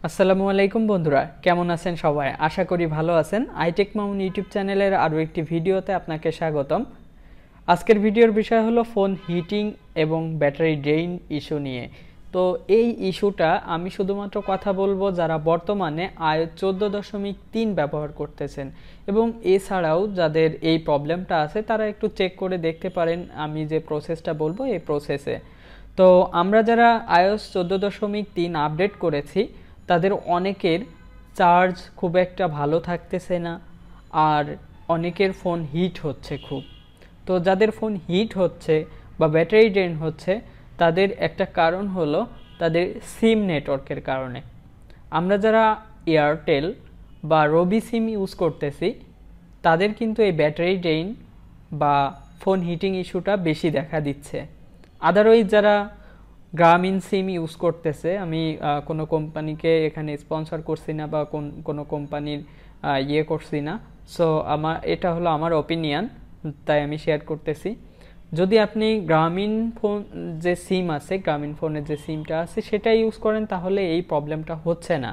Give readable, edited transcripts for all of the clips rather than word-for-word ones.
আসসালামু আলাইকুম বন্ধুরা, কেমন আছেন সবাই? আশা করি ভালো আছেন। iTechMamun ইউটিউব চ্যানেলের আরও একটি ভিডিওতে আপনাকে স্বাগতম। আজকের ভিডিওর বিষয় হলো ফোন হিটিং এবং ব্যাটারি ড্রেইন ইস্যু নিয়ে। তো এই ইস্যুটা আমি শুধুমাত্র কথা বলবো যারা বর্তমানে iOS 14.3 ব্যবহার করতেছেন এবং এছাড়াও যাদের এই প্রবলেমটা আছে তারা একটু চেক করে দেখতে পারেন আমি যে প্রসেসটা বলবো এই প্রসেসে। তো আমরা যারা iOS 14.3 আপডেট করেছি তাদের অনেকের চার্জ খুব একটা ভালো থাকতেছে না, আর অনেকের ফোন হিট হচ্ছে খুব। তো যাদের ফোন হিট হচ্ছে বা ব্যাটারি ড্রেন হচ্ছে তাদের একটা কারণ হলো তাদের সিম নেটওয়ার্কের কারণে। আমরা যারা এয়ারটেল বা রবি সিম ইউজ করতেছি তাদের কিন্তু এই ব্যাটারি ড্রেন বা ফোন হিটিং ইস্যুটা বেশি দেখা দিচ্ছে। আদারওয়াইজ যারা গ্রামীণ সিম ইউজ করতেছে, আমি কোনো কোম্পানিকে এখানে স্পন্সর করছি না বা কোনো কোম্পানির করছি না, সো এটা হলো আমার অপিনিয়ন, তাই আমি শেয়ার করতেছি। যদি আপনি গ্রামীণ ফোন যে সিম আছে, গ্রামীণ ফোনের যে সিমটা আছে সেটা ইউজ করেন তাহলে এই প্রবলেমটা হচ্ছে না।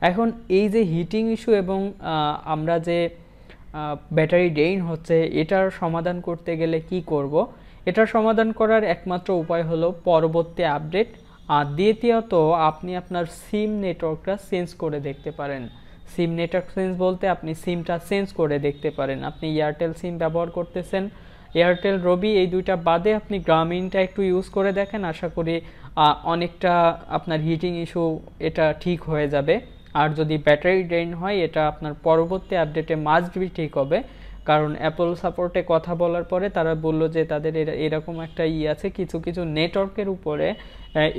এখন এই যে হিটিং ইস্যু এবং আমরা যে ব্যাটারি ড্রেইন হচ্ছে এটার সমাধান করতে গেলে কি করব? এটার সমাধান করার একমাত্র উপায় হলো পরবর্তী আপডেট, আর দ্বিতীয়ত আপনি আপনার সিম নেটওয়ার্কটা চেঞ্জ করে দেখতে পারেন। সিম নেটওয়ার্ক চেঞ্জ বলতে আপনি সিমটা চেঞ্জ করে দেখতে পারেন। আপনি এয়ারটেল সিম ব্যবহার করতেছেন, এয়ারটেল রবি এই দুইটা বাদে আপনি গ্রামীণটা একটু ইউজ করে দেখেন, আশা করি অনেকটা আপনার হিটিং ইস্যু এটা ঠিক হয়ে যাবে। আর যদি ব্যাটারি ড্রেন হয় এটা আপনার পরবর্তী আপডেটে মাস্ট বি ঠিক হবে, কারণ অ্যাপল সাপোর্টে কথা বলার পরে তারা বলল যে তাদের এরকম একটা আছে, কিছু কিছু নেটওয়ার্কের উপরে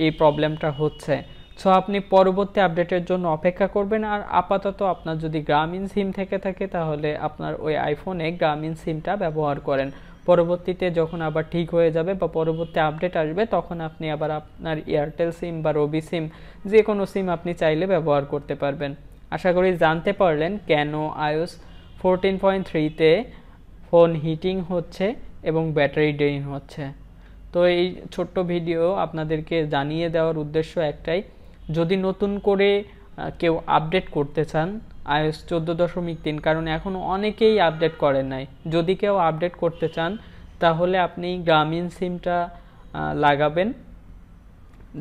এই প্রবলেমটা হচ্ছে। সো আপনি পরবর্তী আপডেটের জন্য অপেক্ষা করবেন। আর আপাতত আপনার যদি গ্রামীণ সিম থেকে থাকে তাহলে আপনার ওই আইফোনে গ্রামীণ সিমটা ব্যবহার করেন। পরবর্তীতে যখন আবার ঠিক হয়ে যাবে বা পরবর্তী আপডেট আসবে তখন আপনি আবার আপনার এয়ারটেল সিম বা রবি সিম যে কোনো সিম আপনি চাইলে ব্যবহার করতে পারবেন। আশা করি জানতে পারলেন কেন iOS 14.3-তে ফোন হিটিং হচ্ছে এবং ব্যাটারি ড্রেইন হচ্ছে। তো এই ছোট্ট ভিডিও আপনাদেরকে জানিয়ে দেওয়ার উদ্দেশ্য একটাই, যদি নতুন করে কেউ আপডেট করতে চান iOS 14.3, কারণ এখন অনেকেই আপডেট করেন নাই, যদি কেউ আপডেট করতে চান তাহলে আপনি গ্রামীণ সিমটা লাগাবেন,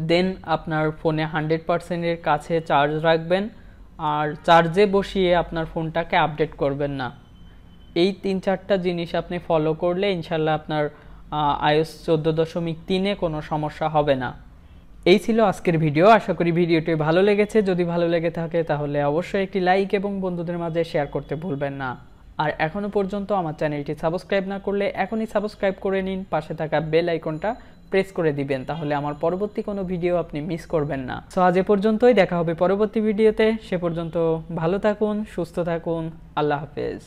দেন আপনার ফোনে 100%-এর কাছে চার্জ রাখবেন আর চার্জে বসিয়ে আপনার ফোনটাকে আপডেট করবেন না। এই 3-4টা জিনিস আপনি ফলো করলে ইনশাল্লাহ আপনার iOS 14.3-এ কোনো সমস্যা হবে না। এই ছিল আজকের ভিডিও। আশা করি ভিডিওটি ভালো লেগেছে। যদি ভালো লেগে থাকে তাহলে অবশ্যই একটি লাইক এবং বন্ধুদের মাঝে শেয়ার করতে ভুলবেন না। আর এখনও পর্যন্ত আমার চ্যানেলটি সাবস্ক্রাইব না করলে এখনই সাবস্ক্রাইব করে নিন, পাশে থাকা বেল আইকনটা প্রেস করে দিবেন, তাহলে আমার পরবর্তী কোনো ভিডিও আপনি মিস করবেন না। সো আজ এ পর্যন্তই, দেখা হবে পরবর্তী ভিডিওতে। সে পর্যন্ত ভালো থাকুন, সুস্থ থাকুন, আল্লাহ হাফেজ।